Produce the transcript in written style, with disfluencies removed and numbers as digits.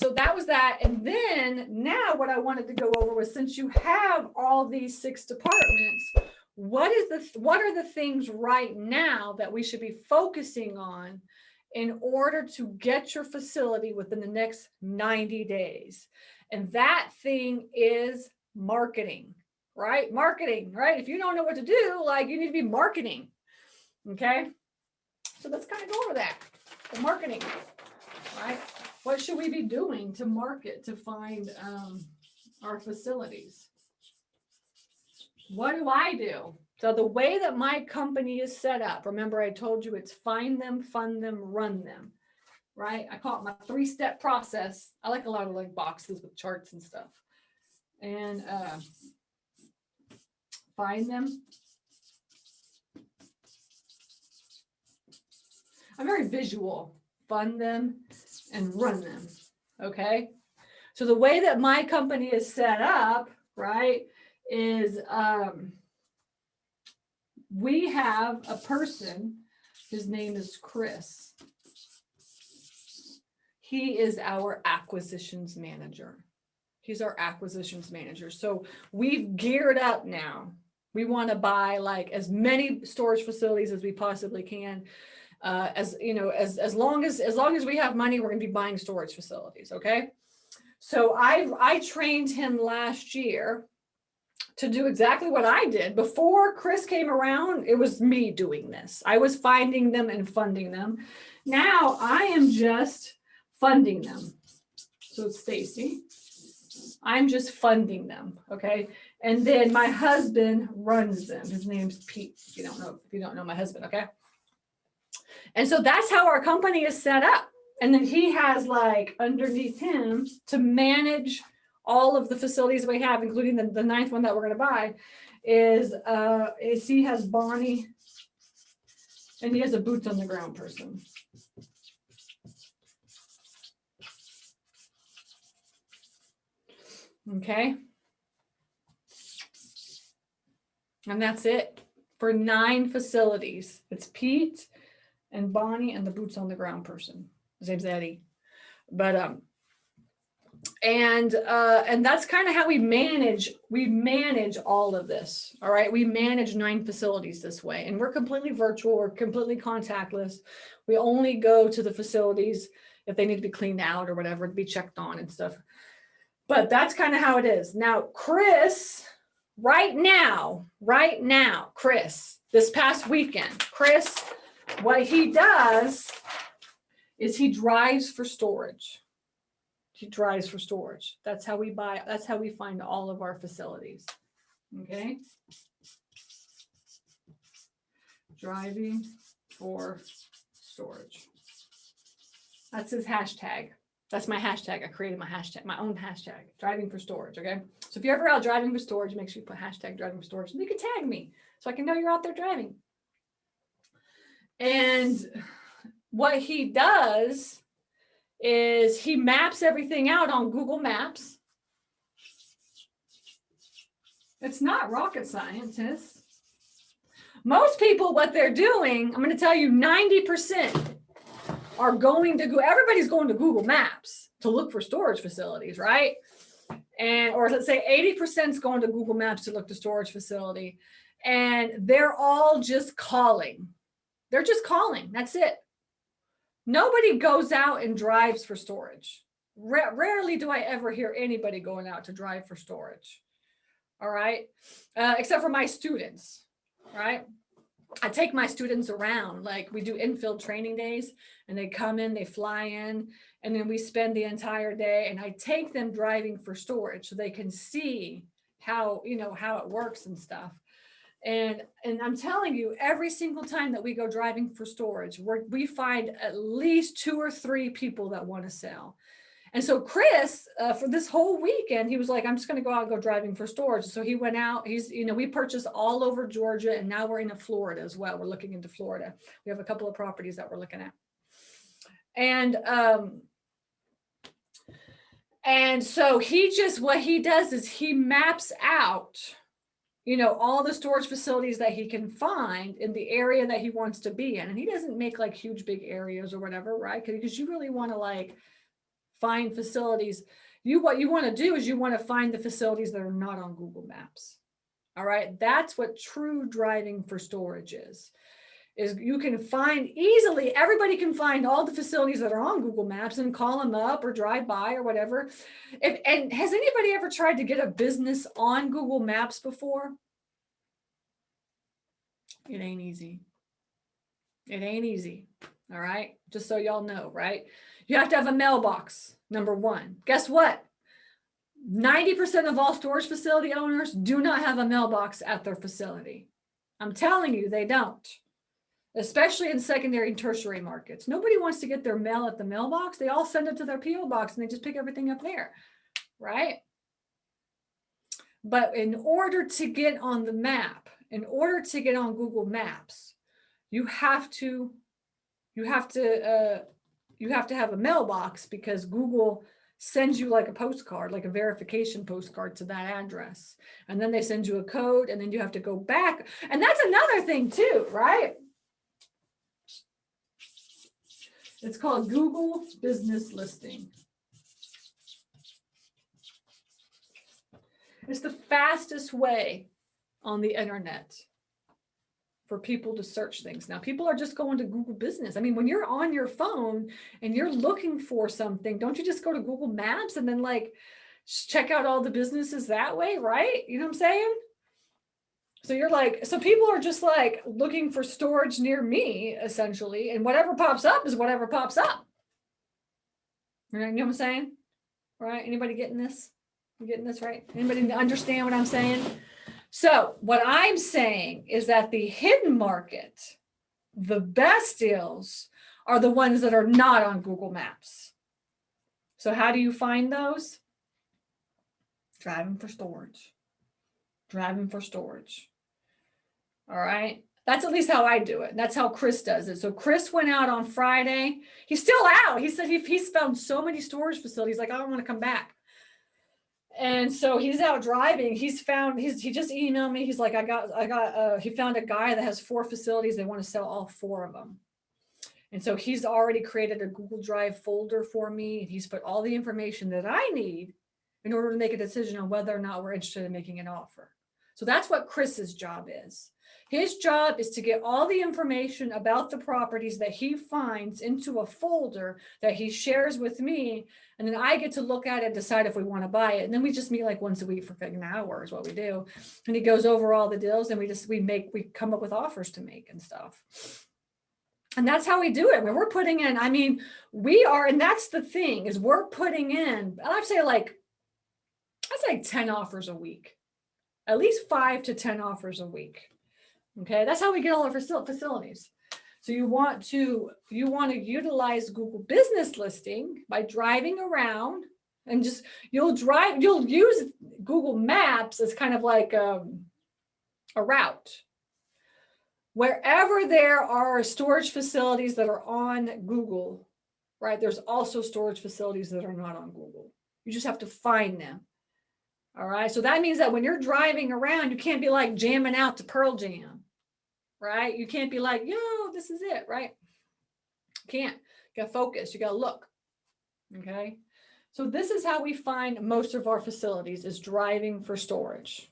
So that was that. And then now what I wanted to go over was, since you have all these 6 departments, what are the things right now that we should be focusing on in order to get your facility within the next 90 days? And that thing is marketing, right? Marketing, right? If you don't know what to do, like, you need to be marketing. Okay. So let's kind of go over that. The marketing, right? What should we be doing to market, to find our facilities? What do I do? So the way that my company is set up, remember I told you it's find them, fund them, run them, right? I call it my 3-step process. I like a lot of like boxes with charts and stuff. And find them. I'm very visual. Fund them and run them. Okay. So the way that my company is set up, right, is we have a person, his name is Chris. He is our acquisitions manager. He's our acquisitions manager. So we've geared up now. We want to buy like as many storage facilities as we possibly can. As you know, as long as we have money, we're going to be buying storage facilities. Okay. So I trained him last year to do exactly what I did. Before Chris came around, it was me doing this. I was finding them and funding them. Now I am just funding them. So it's Stacy. I'm just funding them. Okay. And then my husband runs them. His name's Pete. If you don't know my husband. Okay. And so that's how our company is set up. And then he has like underneath him to manage all of the facilities we have, including the 9th one that we're going to buy, is he has Bonnie, and he has a boots on the ground person. Okay. And that's it for 9 facilities. It's Pete and Bonnie and the boots on the ground person. His name's Eddie. But and that's kind of how we manage all of this. All right. We manage 9 facilities this way, and we're completely virtual. We're completely contactless. We only go to the facilities if they need to be cleaned out or whatever, to be checked on and stuff. But that's kind of how it is. Now, Chris, right now, Chris, this past weekend, Chris, what he does is he drives for storage. He drives for storage. That's how we buy. That's how we find all of our facilities. Okay. Driving for storage. That's his hashtag. That's my hashtag. I created my hashtag, my own hashtag, driving for storage. Okay. So if you're ever out driving for storage, make sure you put hashtag driving for storage, and you can tag me so I can know you're out there driving. And what he does is he maps everything out on Google Maps. It's not rocket science. Most people, what they're doing, I'm going to tell you, 90% are going to go. Everybody's going to Google Maps to look for storage facilities, right? And or let's say 80% is going to Google Maps to look to storage facility, and they're all just calling. They're just calling. That's it. Nobody goes out and drives for storage. Rarely do I ever hear anybody going out to drive for storage. All right. Except for my students, right? I take my students around, like we do infield training days, and they come in, they fly in, and then we spend the entire day, and I take them driving for storage so they can see how it works and stuff. And I'm telling you, every single time that we go driving for storage, we find at least 2 or 3 people that want to sell. And so Chris, for this whole weekend, he was like, I'm just going to go out and go driving for storage. So he went out. We purchased all over Georgia, and now we're into Florida as well. We're looking into Florida. We have a couple of properties that we're looking at. And so what he does is he maps out all the storage facilities that he can find in the area that he wants to be in. And he doesn't make like huge, big areas or whatever, right? Because you really want to like find facilities. What you want to do is you want to find the facilities that are not on Google Maps. All right. That's what true driving for storage is you can find easily, everybody can find all the facilities that are on Google Maps and call them up or drive by or whatever. And has anybody ever tried to get a business on Google Maps before? It ain't easy. It ain't easy. All right. Just so y'all know, right? You have to have a mailbox, number one. Guess what? 90% of all storage facility owners do not have a mailbox at their facility. I'm telling you, they don't. Especially in secondary and tertiary markets. Nobody wants to get their mail at the mailbox. They all send it to their P.O. box and they just pick everything up there, right? But in order to get on the map, in order to get on Google Maps, you have to have a mailbox because Google sends you like a postcard, like a verification postcard to that address. And then they send you a code and then you have to go back. And that's another thing too, right? It's called Google Business Listing. It's the fastest way on the internet for people to search things. Now, people are just going to Google Business. I mean, when you're on your phone and you're looking for something, don't you just go to Google Maps and then like check out all the businesses that way, right? You know what I'm saying? So you're like, so people are just like looking for storage near me, essentially, and whatever pops up is whatever pops up. Right? You know what I'm saying? Right? Anybody getting this? You getting this right? Anybody understand what I'm saying? So what I'm saying is that the hidden market, the best deals are the ones that are not on Google Maps. So how do you find those? Driving for storage. Driving for storage. All right. That's at least how I do it. That's how Chris does it. So Chris went out on Friday. He's still out. He said he's found so many storage facilities. Like, I don't want to come back. And so he's out driving. He just emailed me. He's like, he found a guy that has 4 facilities. They want to sell all 4 of them. And so he's already created a Google Drive folder for me. And he's put all the information that I need in order to make a decision on whether or not we're interested in making an offer. So that's what Chris's job is. His job is to get all the information about the properties that he finds into a folder that he shares with me. And then I get to look at it and decide if we want to buy it. And then we just meet like once a week for an hour is what we do. And he goes over all the deals and we come up with offers to make and stuff. And that's how we do it. When we're putting in, and that's the thing is we're putting in, I'd say 10 offers a week, at least 5 to 10 offers a week. Okay, that's how we get all our facilities. So you want to utilize Google Business Listing by driving around and you'll use Google Maps as kind of like a route. Wherever there are storage facilities that are on Google, right? There's also storage facilities that are not on Google. You just have to find them. All right. So that means that when you're driving around, you can't be like jamming out to Pearl Jam, right? You can't be like, yo, this is it, right? You can't. You got to focus. You got to look. Okay. So this is how we find most of our facilities is driving for storage.